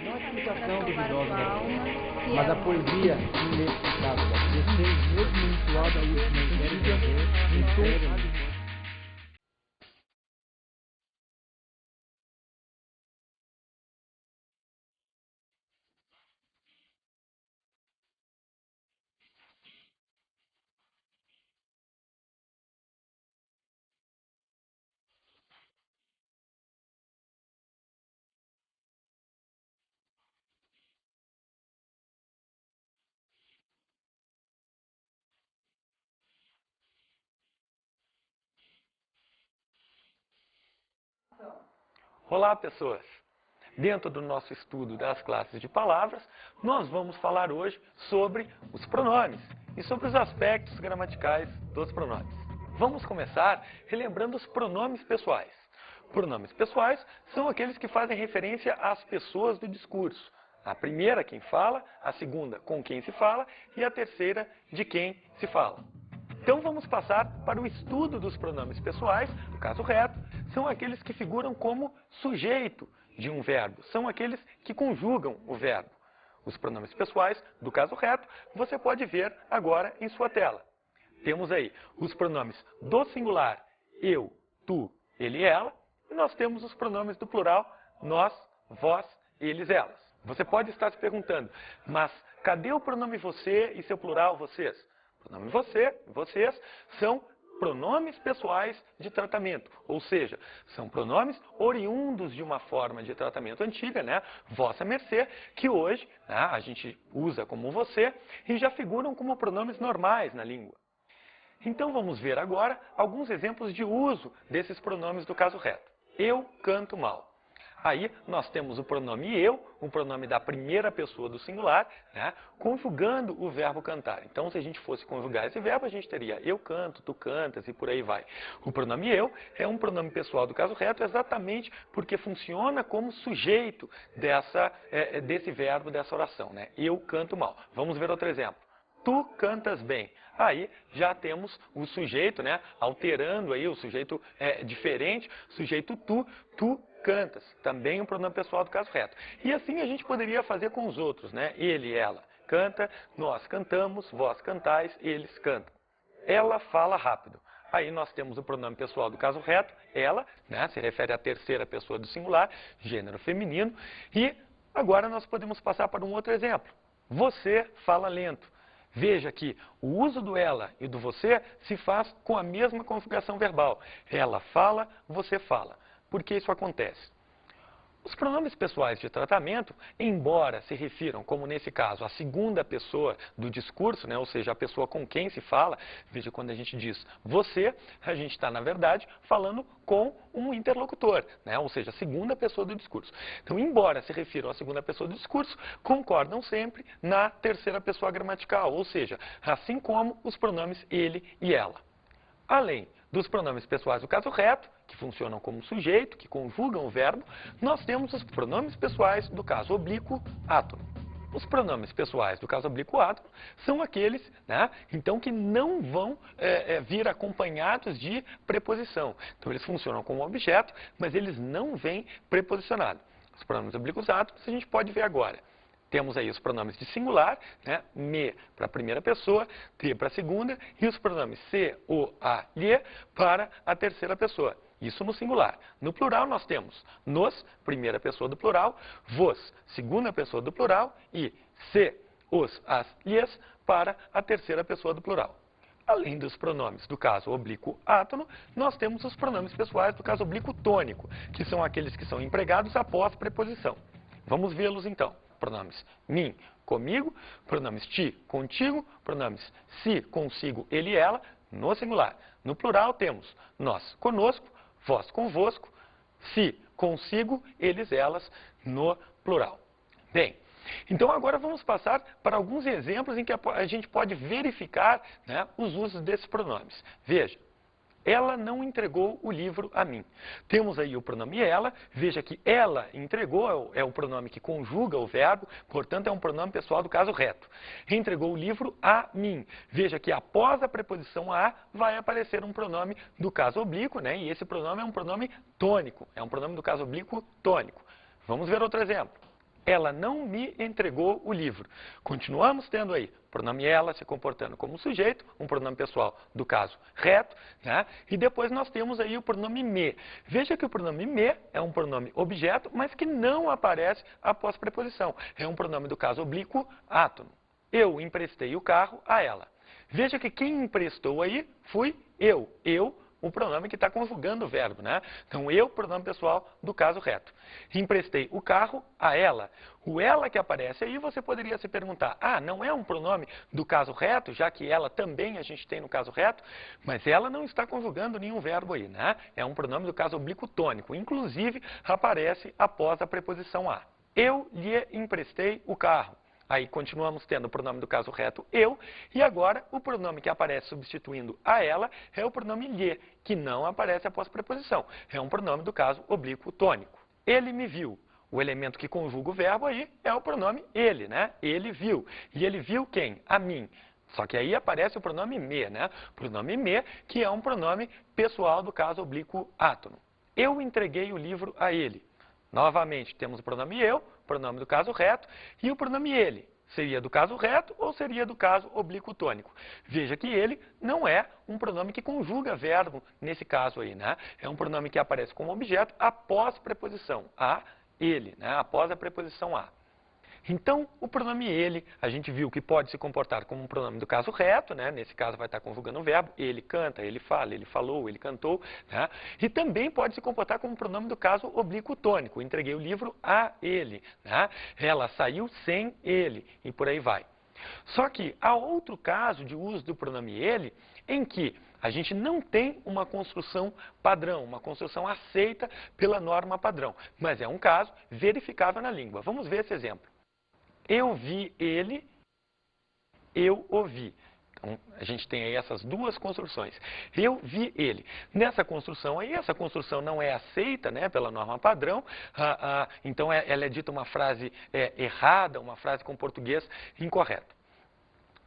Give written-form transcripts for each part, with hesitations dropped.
Não a para explicação salvar a duvidosa sua da alma, que mas é a poesia inexplicável da Mesmo mensuado a última antiga, mistério. Olá, pessoas! Dentro do nosso estudo das classes de palavras, nós vamos falar hoje sobre os pronomes e sobre os aspectos gramaticais dos pronomes. Vamos começar relembrando os pronomes pessoais. Pronomes pessoais são aqueles que fazem referência às pessoas do discurso. A primeira, quem fala, a segunda, com quem se fala, e a terceira, de quem se fala. Então vamos passar para o estudo dos pronomes pessoais. No caso reto, são aqueles que figuram como sujeito de um verbo. São aqueles que conjugam o verbo. Os pronomes pessoais, do caso reto, você pode ver agora em sua tela. Temos aí os pronomes do singular, eu, tu, ele e ela. E nós temos os pronomes do plural, nós, vós, eles, elas. Você pode estar se perguntando, mas cadê o pronome você e seu plural, vocês? O pronome você, vocês, são pronomes pessoais de tratamento, ou seja, são pronomes oriundos de uma forma de tratamento antiga, né? Vossa mercê, que hoje, né, a gente usa como você e já figuram como pronomes normais na língua. Então vamos ver agora alguns exemplos de uso desses pronomes do caso reto. Eu canto mal. Aí nós temos o pronome eu, um pronome da primeira pessoa do singular, né, conjugando o verbo cantar. Então, se a gente fosse conjugar esse verbo, a gente teria eu canto, tu cantas e por aí vai. O pronome eu é um pronome pessoal do caso reto exatamente porque funciona como sujeito desse verbo, dessa oração. Né? Eu canto mal. Vamos ver outro exemplo. Tu cantas bem. Aí já temos o sujeito, né, alterando aí o sujeito diferente, sujeito tu cantas. Também um pronome pessoal do caso reto. E assim a gente poderia fazer com os outros, né? Ele, ela canta, nós cantamos, vós cantais, eles cantam. Ela fala rápido. Aí nós temos o pronome pessoal do caso reto, ela, né, se refere à terceira pessoa do singular, gênero feminino. E agora nós podemos passar para um outro exemplo. Você fala lento. Veja que o uso do ela e do você se faz com a mesma configuração verbal. Ela fala, você fala. Por que isso acontece? Os pronomes pessoais de tratamento, embora se refiram, como nesse caso, à segunda pessoa do discurso, né, ou seja, a pessoa com quem se fala, veja quando a gente diz você, a gente está, na verdade, falando com um interlocutor, né, ou seja, a segunda pessoa do discurso. Então, embora se refiram à segunda pessoa do discurso, concordam sempre na terceira pessoa gramatical, ou seja, assim como os pronomes ele e ela. Além dos pronomes pessoais do caso reto, que funcionam como sujeito, que conjugam o verbo, nós temos os pronomes pessoais do caso oblíquo átono. Os pronomes pessoais do caso oblíquo átono são aqueles, né, então, que não vão vir acompanhados de preposição. Então, eles funcionam como objeto, mas eles não vêm preposicionados. Os pronomes oblíquos átonos a gente pode ver agora. Temos aí os pronomes de singular, né? Me para a primeira pessoa, te para a segunda, e os pronomes se, o, a, lhe para a terceira pessoa. Isso no singular. No plural nós temos nos, primeira pessoa do plural, vos, segunda pessoa do plural, e se, os, as, lhes para a terceira pessoa do plural. Além dos pronomes do caso oblíquo átono, nós temos os pronomes pessoais do caso oblíquo tônico, que são aqueles que são empregados após preposição. Vamos vê-los então. Pronomes mim, comigo, pronomes ti, contigo, pronomes si, consigo, ele e ela, no singular. No plural temos nós, conosco, vós, convosco, si, consigo, eles, elas, no plural. Bem, então agora vamos passar para alguns exemplos em que a gente pode verificar, né, os usos desses pronomes. Veja. Ela não entregou o livro a mim. Temos aí o pronome ela, veja que ela entregou, é o pronome que conjuga o verbo, portanto é um pronome pessoal do caso reto. Entregou o livro a mim. Veja que após a preposição a, vai aparecer um pronome do caso oblíquo, né? E esse pronome é um pronome tônico, é um pronome do caso oblíquo tônico. Vamos ver outro exemplo. Ela não me entregou o livro. Continuamos tendo aí o pronome ela se comportando como sujeito, um pronome pessoal do caso reto, né? E depois nós temos aí o pronome me. Veja que o pronome me é um pronome objeto, mas que não aparece após preposição. É um pronome do caso oblíquo átono. Eu emprestei o carro a ela. Veja que quem emprestou aí fui eu. Eu, o pronome que está conjugando o verbo, né? Então, eu, pronome pessoal do caso reto. Emprestei o carro a ela. O ela que aparece aí, você poderia se perguntar, ah, não é um pronome do caso reto, já que ela também a gente tem no caso reto, mas ela não está conjugando nenhum verbo aí, né? É um pronome do caso oblíquo tônico, inclusive aparece após a preposição a. Eu lhe emprestei o carro. Aí continuamos tendo o pronome do caso reto eu, e agora o pronome que aparece substituindo a ela é o pronome lhe, que não aparece após preposição. É um pronome do caso oblíquo tônico. Ele me viu. O elemento que conjuga o verbo aí é o pronome ele, né? Ele viu. E ele viu quem? A mim. Só que aí aparece o pronome me, né? O pronome me, que é um pronome pessoal do caso oblíquo átono. Eu entreguei o livro a ele. Novamente, temos o pronome eu, pronome do caso reto, e o pronome ele. Seria do caso reto ou seria do caso oblíquo tônico? Veja que ele não é um pronome que conjuga verbo nesse caso aí, né? É um pronome que aparece como objeto após preposição a, ele, né? Após a preposição a. Então, o pronome ele, a gente viu que pode se comportar como um pronome do caso reto, né? Nesse caso vai estar conjugando o verbo, ele canta, ele fala, ele falou, ele cantou, né? E também pode se comportar como um pronome do caso oblíquo tônico, entreguei o livro a ele, né? Ela saiu sem ele, e por aí vai. Só que há outro caso de uso do pronome ele, em que a gente não tem uma construção padrão, uma construção aceita pela norma padrão, mas é um caso verificável na língua. Vamos ver esse exemplo. Eu vi ele, eu ouvi. Então, a gente tem aí essas duas construções. Eu vi ele. Nessa construção aí, essa construção não é aceita, né, pela norma padrão, então ela é dita uma frase errada, uma frase com português incorreto.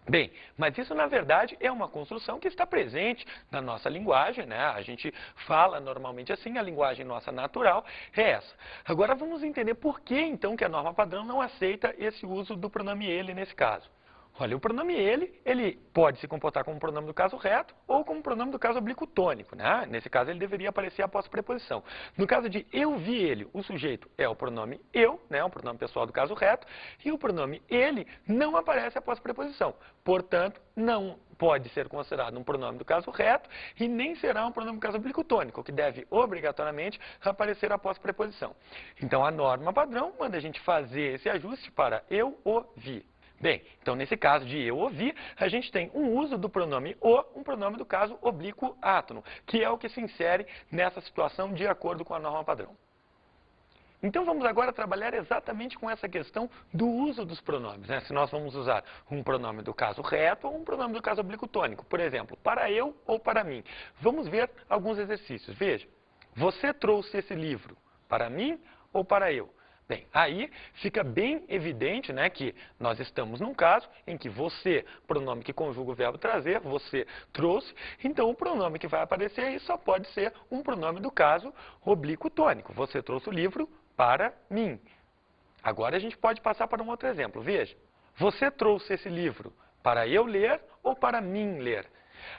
Bem, mas isso na verdade é uma construção que está presente na nossa linguagem, né? A gente fala normalmente assim, a linguagem nossa natural é essa. Agora vamos entender por que então que a norma padrão não aceita esse uso do pronome ele nesse caso. Olha, o pronome ele pode se comportar como pronome do caso reto ou como pronome do caso oblíquo tônico, né? Nesse caso ele deveria aparecer após preposição. No caso de eu vi ele, o sujeito é o pronome eu, né? O pronome pessoal do caso reto, e o pronome ele não aparece após preposição. Portanto, não pode ser considerado um pronome do caso reto e nem será um pronome do caso oblíquo tônico, que deve obrigatoriamente aparecer após preposição. Então a norma padrão manda a gente fazer esse ajuste para eu o vi. Bem, então nesse caso de eu ouvi, a gente tem um uso do pronome o, um pronome do caso oblíquo átono, que é o que se insere nessa situação de acordo com a norma padrão. Então vamos agora trabalhar exatamente com essa questão do uso dos pronomes, né? Se nós vamos usar um pronome do caso reto ou um pronome do caso oblíquo tônico, por exemplo, para eu ou para mim. Vamos ver alguns exercícios. Veja, você trouxe esse livro para mim ou para eu? Bem, aí fica bem evidente, né, que nós estamos num caso em que você, pronome que conjuga o verbo trazer, você trouxe, então o pronome que vai aparecer aí só pode ser um pronome do caso oblíquo tônico. Você trouxe o livro para mim. Agora a gente pode passar para um outro exemplo. Veja, você trouxe esse livro para eu ler ou para mim ler?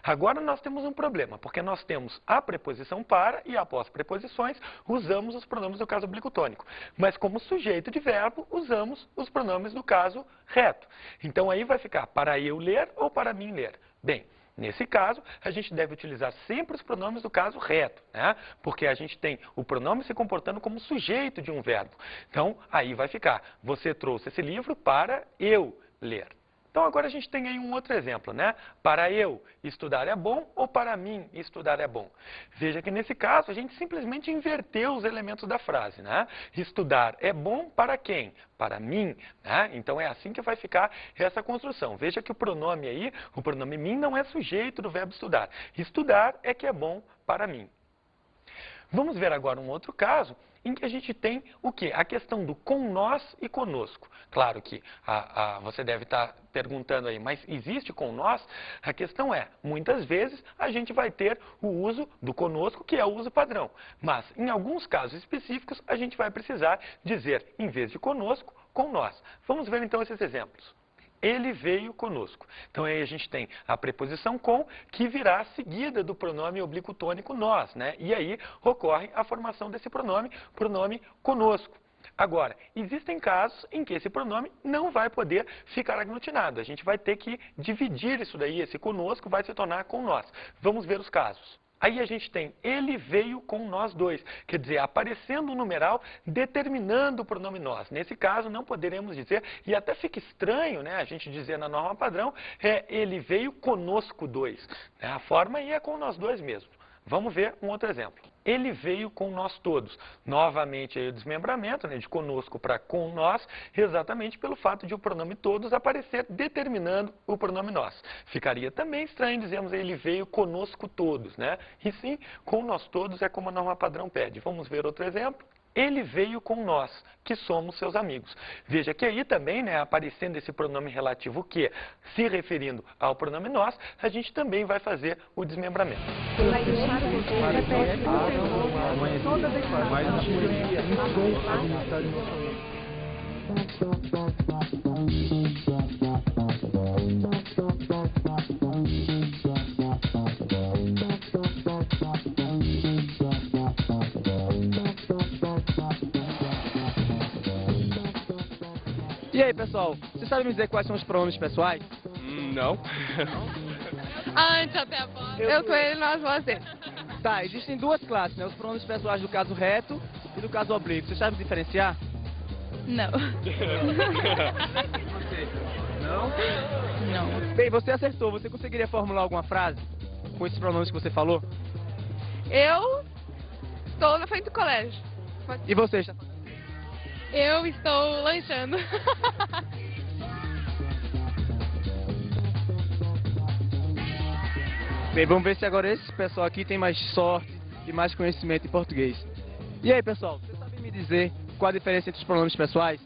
Agora nós temos um problema, porque nós temos a preposição para e após preposições usamos os pronomes do caso oblíquo tônico. Mas como sujeito de verbo usamos os pronomes do caso reto. Então aí vai ficar para eu ler ou para mim ler. Bem, nesse caso a gente deve utilizar sempre os pronomes do caso reto, né? Porque a gente tem o pronome se comportando como sujeito de um verbo. Então aí vai ficar, você trouxe esse livro para eu ler. Então agora a gente tem aí um outro exemplo, né? Para eu estudar é bom ou para mim estudar é bom? Veja que nesse caso a gente simplesmente inverteu os elementos da frase, né? Estudar é bom para quem? Para mim, né? Então é assim que vai ficar essa construção. Veja que o pronome aí, o pronome mim não é sujeito do verbo estudar. Estudar é que é bom para mim. Vamos ver agora um outro caso em que a gente tem o quê? A questão do com nós e conosco. Claro que você deve estar perguntando aí, mas existe com nós? A questão é, muitas vezes a gente vai ter o uso do conosco, que é o uso padrão. Mas em alguns casos específicos a gente vai precisar dizer, em vez de conosco, com nós. Vamos ver então esses exemplos. Ele veio conosco. Então aí a gente tem a preposição com, que virá seguida do pronome oblíquo tônico nós, né? E aí ocorre a formação desse pronome conosco. Agora, existem casos em que esse pronome não vai poder ficar aglutinado. A gente vai ter que dividir isso daí, esse conosco vai se tornar com nós. Vamos ver os casos. Aí a gente tem, ele veio com nós dois, quer dizer, aparecendo um numeral determinando o pronome nós. Nesse caso, não poderemos dizer, e até fica estranho, né, a gente dizer na norma padrão, ele veio conosco dois. A forma aí é com nós dois mesmo. Vamos ver um outro exemplo. Ele veio com nós todos. Novamente aí o desmembramento, né, de conosco para com nós, exatamente pelo fato de o pronome todos aparecer determinando o pronome nós. Ficaria também estranho dizermos ele veio conosco todos, né? E sim, com nós todos é como a norma padrão pede. Vamos ver outro exemplo. Ele veio com nós, que somos seus amigos. Veja que aí também, né, aparecendo esse pronome relativo que, se referindo ao pronome nós, a gente também vai fazer o desmembramento. E aí, pessoal, vocês sabem me dizer quais são os pronomes pessoais? Não. Antes até após. Eu com ele, nós, você. Tá, existem duas classes, né? Os pronomes pessoais do caso reto e do caso oblíquo. Vocês sabem diferenciar? Não. Não? Não. Bem, você acertou. Você conseguiria formular alguma frase com esses pronomes que você falou? Eu estou na frente do colégio. E você? Eu estou lanchando. Bem, vamos ver se agora esse pessoal aqui tem mais sorte e mais conhecimento em português. E aí, pessoal, vocês sabem me dizer qual a diferença entre os pronomes pessoais?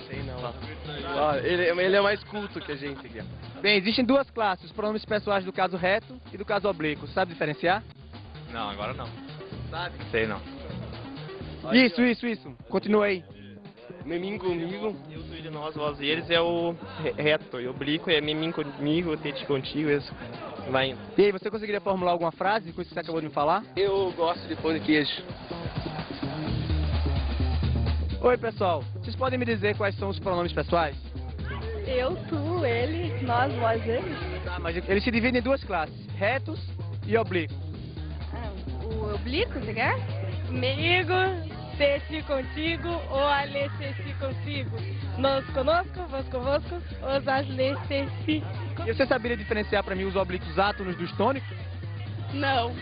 Sei não. Ele é mais culto que a gente aqui. Bem, existem duas classes, os pronomes pessoais do caso reto e do caso oblíquo. Sabe diferenciar? Não, agora não. Sabe? Sei não. Isso. Continua aí. Memim comigo, eu sou ele, nós, vós e eles é o reto. E o oblíquo é memim comigo, tete contigo, isso. Vai indo. E aí, você conseguiria formular alguma frase com isso que você acabou de me falar? Eu gosto de pão de queijo. Oi, pessoal. Vocês podem me dizer quais são os pronomes pessoais? Eu, tu, ele, nós, vós, ele. Tá, mas eles se dividem em duas classes, retos e oblíquos. O oblíquo, você quer? Comigo, tete contigo, ou alesseci contigo. Nós conosco, vós convosco, os alesseci. E você saberia diferenciar para mim os oblíquos átonos dos tônicos? Não.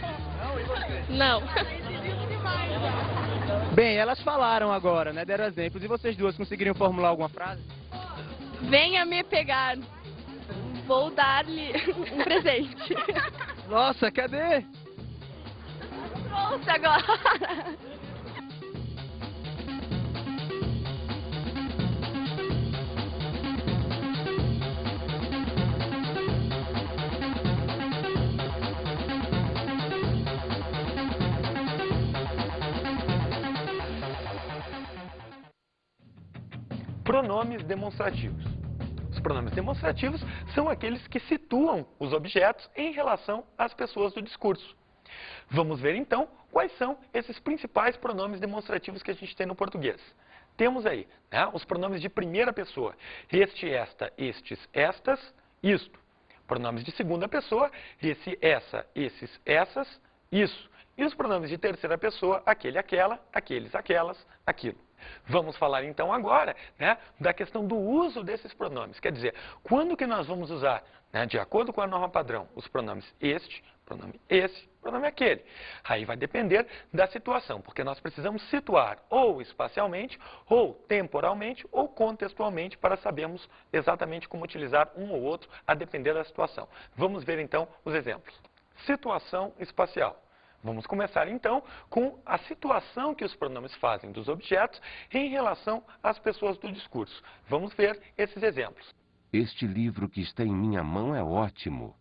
Não. Bem, elas falaram agora, né? Deram exemplos. E vocês duas conseguiriam formular alguma frase? Venha me pegar. Vou dar-lhe um presente. Nossa, cadê? Volte agora. Pronomes demonstrativos. Os pronomes demonstrativos são aqueles que situam os objetos em relação às pessoas do discurso. Vamos ver então quais são esses principais pronomes demonstrativos que a gente tem no português. Temos aí, né, os pronomes de primeira pessoa. Este, esta, estes, estas, isto. Pronomes de segunda pessoa. Esse, essa, esses, essas, isso. E os pronomes de terceira pessoa, aquele, aquela, aqueles, aquelas, aquilo. Vamos falar então agora, né, da questão do uso desses pronomes. Quer dizer, quando que nós vamos usar, né, de acordo com a norma padrão, os pronomes este, pronome esse, pronome aquele. Aí vai depender da situação, porque nós precisamos situar ou espacialmente, ou temporalmente, ou contextualmente para sabermos exatamente como utilizar um ou outro a depender da situação. Vamos ver então os exemplos. Situação espacial. Vamos começar então com a situação que os pronomes fazem dos objetos em relação às pessoas do discurso. Vamos ver esses exemplos. Este livro que está em minha mão é ótimo.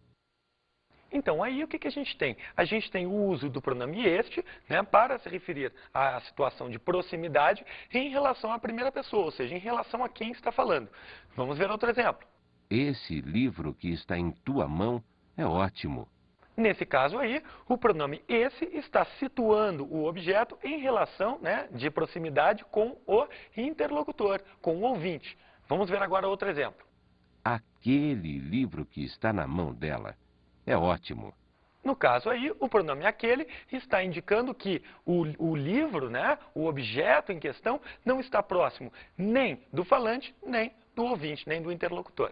Então, aí o que a gente tem? A gente tem o uso do pronome este, né, para se referir à situação de proximidade em relação à primeira pessoa, ou seja, em relação a quem está falando. Vamos ver outro exemplo. Esse livro que está em tua mão é ótimo. Nesse caso aí, o pronome esse está situando o objeto em relação, né, de proximidade com o interlocutor, com o ouvinte. Vamos ver agora outro exemplo. Aquele livro que está na mão dela é ótimo. No caso aí, o pronome aquele está indicando que o livro, né, o objeto em questão, não está próximo nem do falante, nem do ouvinte, nem do interlocutor.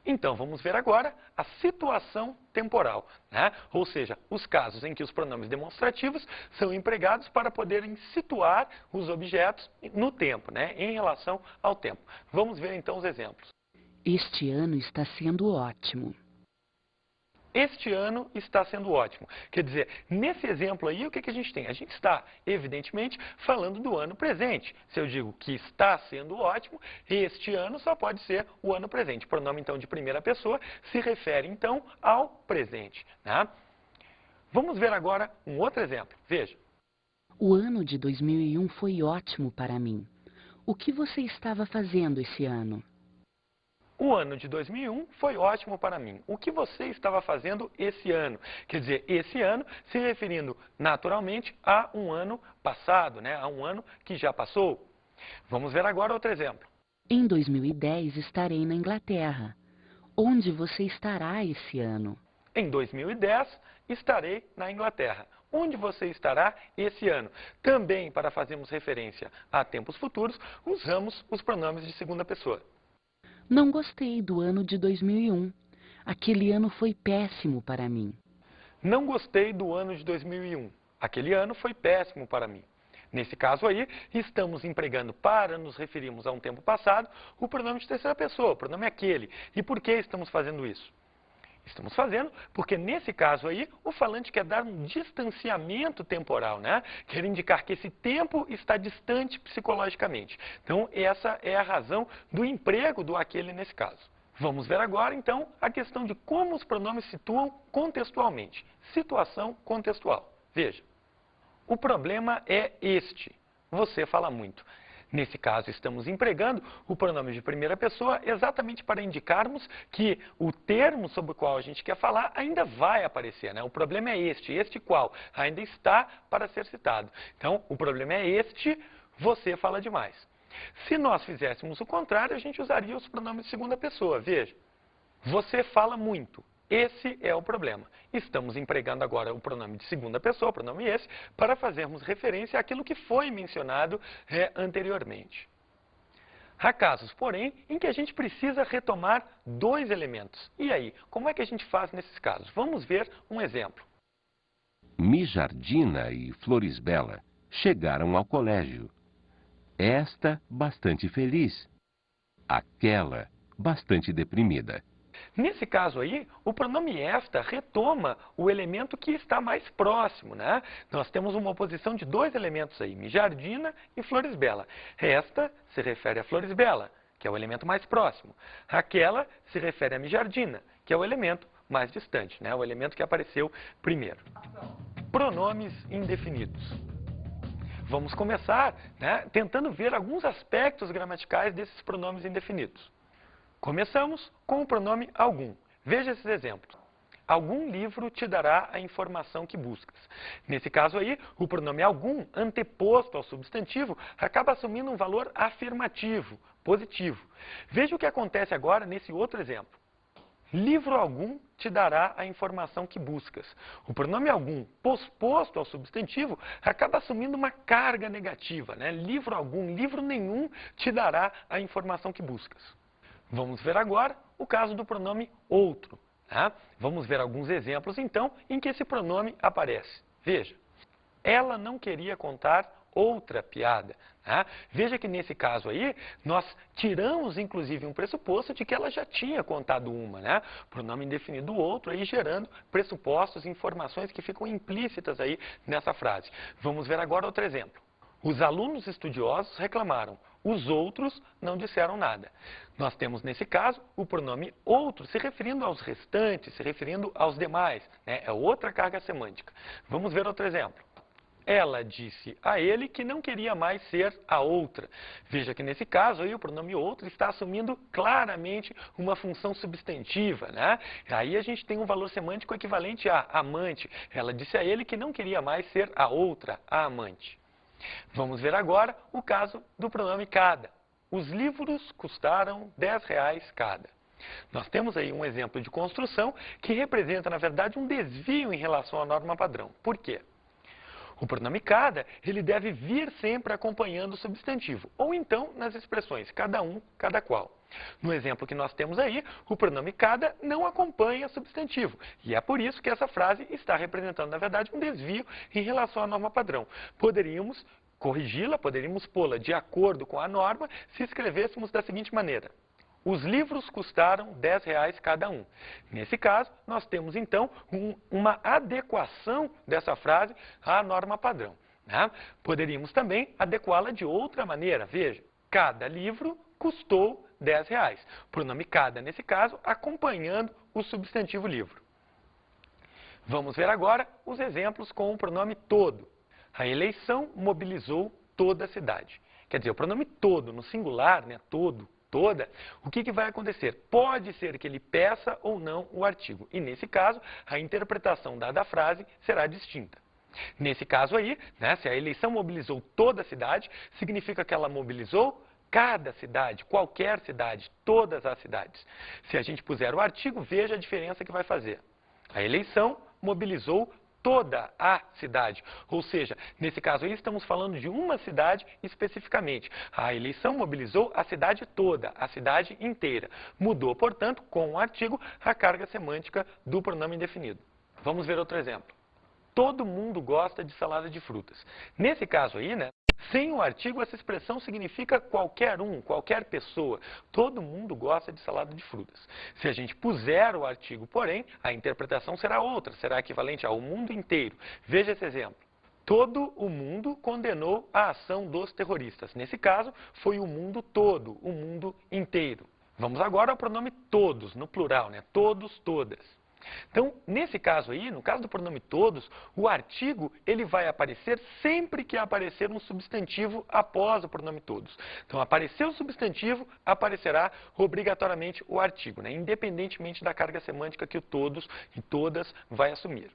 Então, vamos ver agora a situação temporal, né? Ou seja, os casos em que os pronomes demonstrativos são empregados para poderem situar os objetos no tempo, né, em relação ao tempo. Vamos ver então os exemplos. Este ano está sendo ótimo. Este ano está sendo ótimo. Quer dizer, nesse exemplo aí, o que a gente tem? A gente está, evidentemente, falando do ano presente. Se eu digo que está sendo ótimo, este ano só pode ser o ano presente. O pronome, então, de primeira pessoa se refere, então, ao presente, né? Vamos ver agora um outro exemplo. Veja. O ano de 2001 foi ótimo para mim. O que você estava fazendo esse ano? O ano de 2001 foi ótimo para mim. O que você estava fazendo esse ano? Quer dizer, esse ano se referindo naturalmente a um ano passado, né? A um ano que já passou. Vamos ver agora outro exemplo. Em 2010 estarei na Inglaterra. Onde você estará esse ano? Em 2010 estarei na Inglaterra. Onde você estará esse ano? Também, para fazermos referência a tempos futuros, usamos os pronomes de segunda pessoa. Não gostei do ano de 2001. Aquele ano foi péssimo para mim. Não gostei do ano de 2001. Aquele ano foi péssimo para mim. Nesse caso aí, estamos empregando para nos referirmos a um tempo passado o pronome de terceira pessoa, o pronome aquele. E por que estamos fazendo isso? Estamos fazendo porque, nesse caso aí, o falante quer dar um distanciamento temporal, né? Quer indicar que esse tempo está distante psicologicamente. Então, essa é a razão do emprego do aquele nesse caso. Vamos ver agora, então, a questão de como os pronomes situam contextualmente. Situação contextual. Veja, o problema é este. Você fala muito. Nesse caso, estamos empregando o pronome de primeira pessoa exatamente para indicarmos que o termo sobre o qual a gente quer falar ainda vai aparecer, né? O problema é este qual ainda está para ser citado. Então, o problema é este, você fala demais. Se nós fizéssemos o contrário, a gente usaria os pronomes de segunda pessoa. Veja, você fala muito. Esse é o problema. Estamos empregando agora o pronome de segunda pessoa, o pronome esse, para fazermos referência àquilo que foi mencionado anteriormente. Há casos, porém, em que a gente precisa retomar dois elementos. E aí, como é que a gente faz nesses casos? Vamos ver um exemplo. Mijardina e Florisbela chegaram ao colégio. Esta, bastante feliz. Aquela, bastante deprimida. Nesse caso aí, o pronome esta retoma o elemento que está mais próximo, né? Nós temos uma oposição de dois elementos aí, Mijardina e Florisbela. Esta se refere a Florisbela, que é o elemento mais próximo. Aquela se refere a Mijardina, que é o elemento mais distante, né? O elemento que apareceu primeiro. Pronomes indefinidos. Vamos começar, né, tentando ver alguns aspectos gramaticais desses pronomes indefinidos. Começamos com o pronome algum. Veja esses exemplos. Algum livro te dará a informação que buscas. Nesse caso aí, o pronome algum, anteposto ao substantivo, acaba assumindo um valor afirmativo, positivo. Veja o que acontece agora nesse outro exemplo. Livro algum te dará a informação que buscas. O pronome algum, posposto ao substantivo, acaba assumindo uma carga negativa, né? Livro algum, livro nenhum te dará a informação que buscas. Vamos ver agora o caso do pronome outro. Tá? Vamos ver alguns exemplos, então, em que esse pronome aparece. Veja, ela não queria contar outra piada. Tá? Veja que nesse caso aí, nós tiramos, inclusive, um pressuposto de que ela já tinha contado uma. Né? Pronome indefinido outro, aí gerando pressupostos, informações que ficam implícitas aí nessa frase. Vamos ver agora outro exemplo. Os alunos estudiosos reclamaram, os outros não disseram nada. Nós temos, nesse caso, o pronome outro, se referindo aos restantes, se referindo aos demais, né? É outra carga semântica. Vamos ver outro exemplo. Ela disse a ele que não queria mais ser a outra. Veja que nesse caso aí o pronome outro está assumindo claramente uma função substantiva, né? Aí a gente tem um valor semântico equivalente a amante. Ela disse a ele que não queria mais ser a outra, a amante. Vamos ver agora o caso do pronome cada. Os livros custaram R$10 cada. Nós temos aí um exemplo de construção que representa, na verdade, um desvio em relação à norma padrão. Por quê? O pronome cada, ele deve vir sempre acompanhando o substantivo, ou então nas expressões cada um, cada qual. No exemplo que nós temos aí, o pronome cada não acompanha substantivo, e é por isso que essa frase está representando, na verdade, um desvio em relação à norma padrão. Poderíamos corrigi-la, poderíamos pô-la de acordo com a norma se escrevêssemos da seguinte maneira. Os livros custaram R$10 cada um. Nesse caso, nós temos então uma adequação dessa frase à norma padrão, né? Poderíamos também adequá-la de outra maneira. Veja, cada livro custou R$10. Pronome cada, nesse caso, acompanhando o substantivo livro. Vamos ver agora os exemplos com o pronome todo. A eleição mobilizou toda a cidade. Quer dizer, o pronome todo, no singular, né, todo, toda, o que vai acontecer? Pode ser que ele peça ou não o artigo. E nesse caso, a interpretação dada à frase será distinta. Nesse caso aí, né, se a eleição mobilizou toda a cidade, significa que ela mobilizou cada cidade, qualquer cidade, todas as cidades. Se a gente puser o artigo, veja a diferença que vai fazer. A eleição mobilizou toda a cidade. Ou seja, nesse caso aí estamos falando de uma cidade especificamente. A eleição mobilizou a cidade toda, a cidade inteira. Mudou, portanto, com o artigo, a carga semântica do pronome indefinido. Vamos ver outro exemplo. Todo mundo gosta de salada de frutas. Nesse caso aí, né? Sem o artigo, essa expressão significa qualquer um, qualquer pessoa. Todo mundo gosta de salada de frutas. Se a gente puser o artigo, porém, a interpretação será outra, será equivalente ao mundo inteiro. Veja esse exemplo. Todo o mundo condenou a ação dos terroristas. Nesse caso, foi o mundo todo, o mundo inteiro. Vamos agora ao pronome todos, no plural, né? Todos, todas. Então, nesse caso aí, no caso do pronome todos, o artigo ele vai aparecer sempre que aparecer um substantivo após o pronome todos. Então, apareceu o substantivo, aparecerá obrigatoriamente o artigo, né? Independentemente da carga semântica que o todos e todas vai assumir.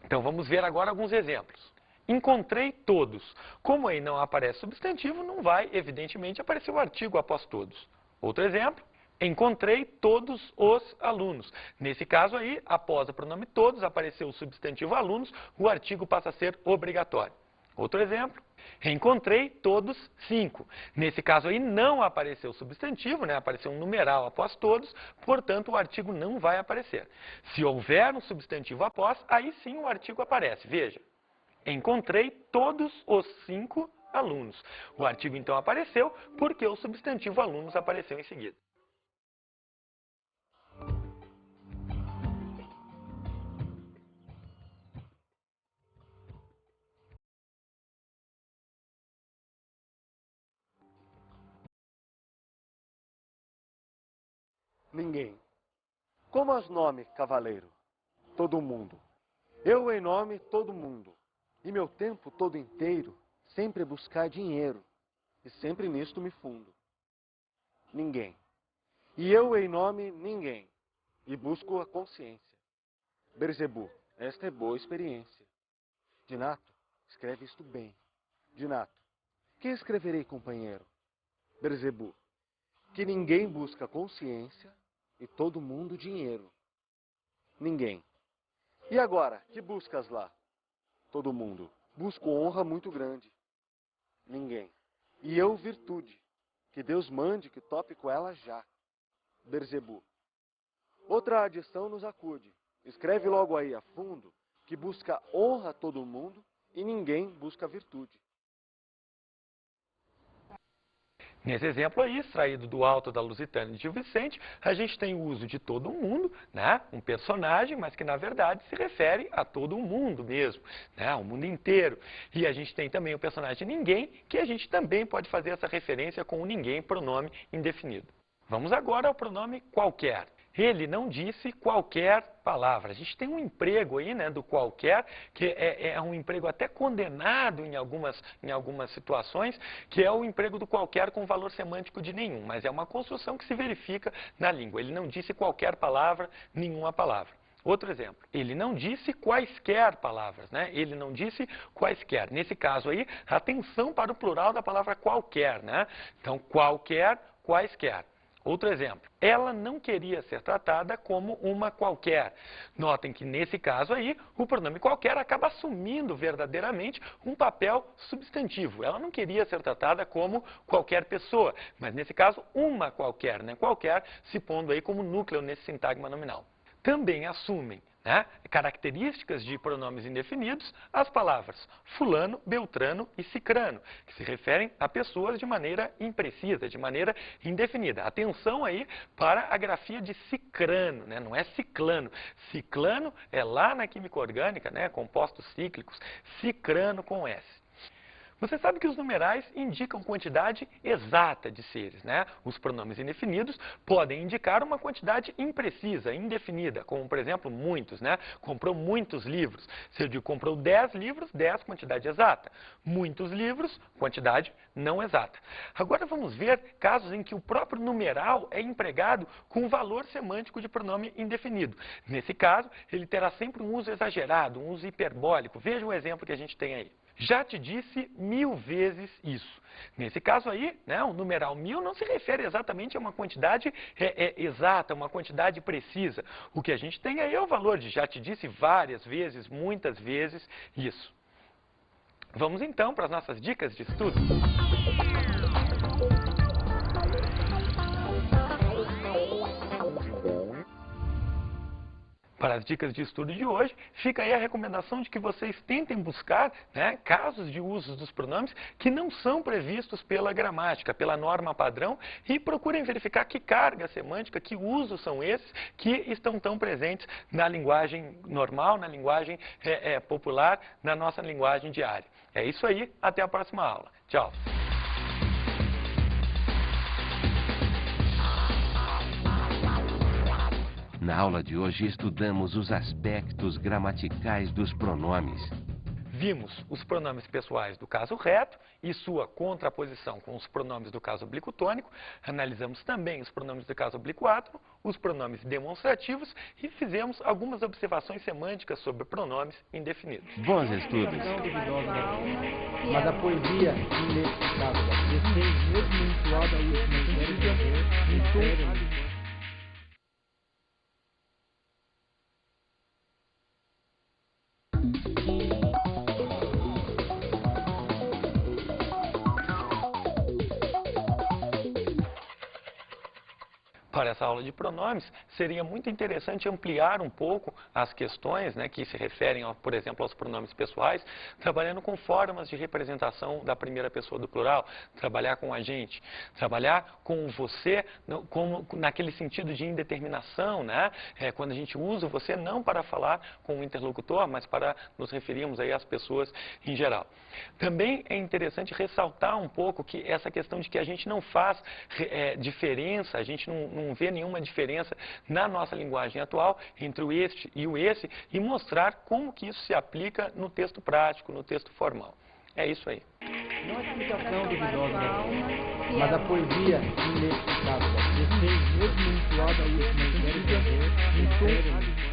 Então, vamos ver agora alguns exemplos. Encontrei todos. Como aí não aparece substantivo, não vai, evidentemente, aparecer o artigo após todos. Outro exemplo. Encontrei todos os alunos. Nesse caso aí, após o pronome todos, apareceu o substantivo alunos, o artigo passa a ser obrigatório. Outro exemplo, encontrei todos 5. Nesse caso aí, não apareceu o substantivo, né? Apareceu um numeral após todos, portanto, o artigo não vai aparecer. Se houver um substantivo após, aí sim o artigo aparece. Veja, encontrei todos os 5 alunos. O artigo então apareceu porque o substantivo alunos apareceu em seguida. Ninguém. Como as nome, cavaleiro? Todo mundo. Eu em nome, todo mundo. E meu tempo todo inteiro, sempre buscar dinheiro. E sempre nisto me fundo. Ninguém. E eu em nome, ninguém. E busco a consciência. Berzebu, esta é boa experiência. Dinato, escreve isto bem. Dinato, que escreverei, companheiro? Berzebu, que ninguém busca consciência e todo mundo dinheiro. Ninguém. E agora, que buscas lá? Todo mundo. Busco honra muito grande. Ninguém. E eu virtude. Que Deus mande que tope com ela já. Berzebu. Outra adição nos acude. Escreve logo aí a fundo que busca honra todo mundo e ninguém busca virtude. Nesse exemplo aí, extraído do Alto da Lusitânia de Gil Vicente, a gente tem o uso de todo mundo, né? Um personagem, mas que na verdade se refere a todo o mundo mesmo, né? Ao mundo inteiro. E a gente tem também o personagem ninguém, que a gente também pode fazer essa referência com o ninguém, pronome indefinido. Vamos agora ao pronome qualquer. Ele não disse qualquer palavra. A gente tem um emprego aí, né, do qualquer, que é um emprego até condenado em algumas situações, que é o emprego do qualquer com valor semântico de nenhum, mas é uma construção que se verifica na língua. Ele não disse qualquer palavra, nenhuma palavra. Outro exemplo, ele não disse quaisquer palavras, né? Ele não disse quaisquer. Nesse caso aí, atenção para o plural da palavra qualquer, né? Então, qualquer, quaisquer. Outro exemplo, ela não queria ser tratada como uma qualquer. Notem que nesse caso aí, o pronome qualquer acaba assumindo verdadeiramente um papel substantivo. Ela não queria ser tratada como qualquer pessoa, mas nesse caso, uma qualquer, né? Qualquer se pondo aí como núcleo nesse sintagma nominal. Também assumem, né, características de pronomes indefinidos as palavras fulano, beltrano e cicrano, que se referem a pessoas de maneira imprecisa, de maneira indefinida. Atenção aí para a grafia de cicrano, né, não é ciclano. Ciclano é lá na química orgânica, né, compostos cíclicos, cicrano com S. Você sabe que os numerais indicam quantidade exata de seres, né? Os pronomes indefinidos podem indicar uma quantidade imprecisa, indefinida, como, por exemplo, muitos, né? Comprou muitos livros. Se eu digo comprou 10 livros, 10, quantidade exata. Muitos livros, quantidade não exata. Agora vamos ver casos em que o próprio numeral é empregado com valor semântico de pronome indefinido. Nesse caso, ele terá sempre um uso exagerado, um uso hiperbólico. Veja o exemplo que a gente tem aí. Já te disse 1000 vezes isso. Nesse caso aí, né, o numeral 1000 não se refere exatamente a uma quantidade exata, uma quantidade precisa. O que a gente tem aí é o valor de já te disse várias vezes, muitas vezes isso. Vamos então para as nossas dicas de estudo. Para as dicas de estudo de hoje, fica aí a recomendação de que vocês tentem buscar, né, casos de usos dos pronomes que não são previstos pela gramática, pela norma padrão, e procurem verificar que carga semântica, que usos são esses que estão tão presentes na linguagem normal, na linguagem popular, na nossa linguagem diária. É isso aí, até a próxima aula. Tchau! Na aula de hoje estudamos os aspectos gramaticais dos pronomes. Vimos os pronomes pessoais do caso reto e sua contraposição com os pronomes do caso oblíquo tônico. Analisamos também os pronomes do caso oblíquo átono, os pronomes demonstrativos e fizemos algumas observações semânticas sobre pronomes indefinidos. Bons estudos! Mas a poesia inexplicável da mesmo mensual da última série Para essa aula de pronomes, seria muito interessante ampliar um pouco as questões, né, que se referem, por exemplo, aos pronomes pessoais, trabalhando com formas de representação da primeira pessoa do plural, trabalhar com a gente, trabalhar com você, naquele sentido de indeterminação, né, quando a gente usa o você não para falar com o interlocutor, mas para nos referirmos aí às pessoas em geral. Também é interessante ressaltar um pouco que essa questão de que a gente não faz diferença, a gente não vê nenhuma diferença na nossa linguagem atual entre o este e o esse e mostrar como que isso se aplica no texto prático, no texto formal. É isso aí. Não é explicação duvidosa, mas a poesia inexplicável da mesmo mensual da última série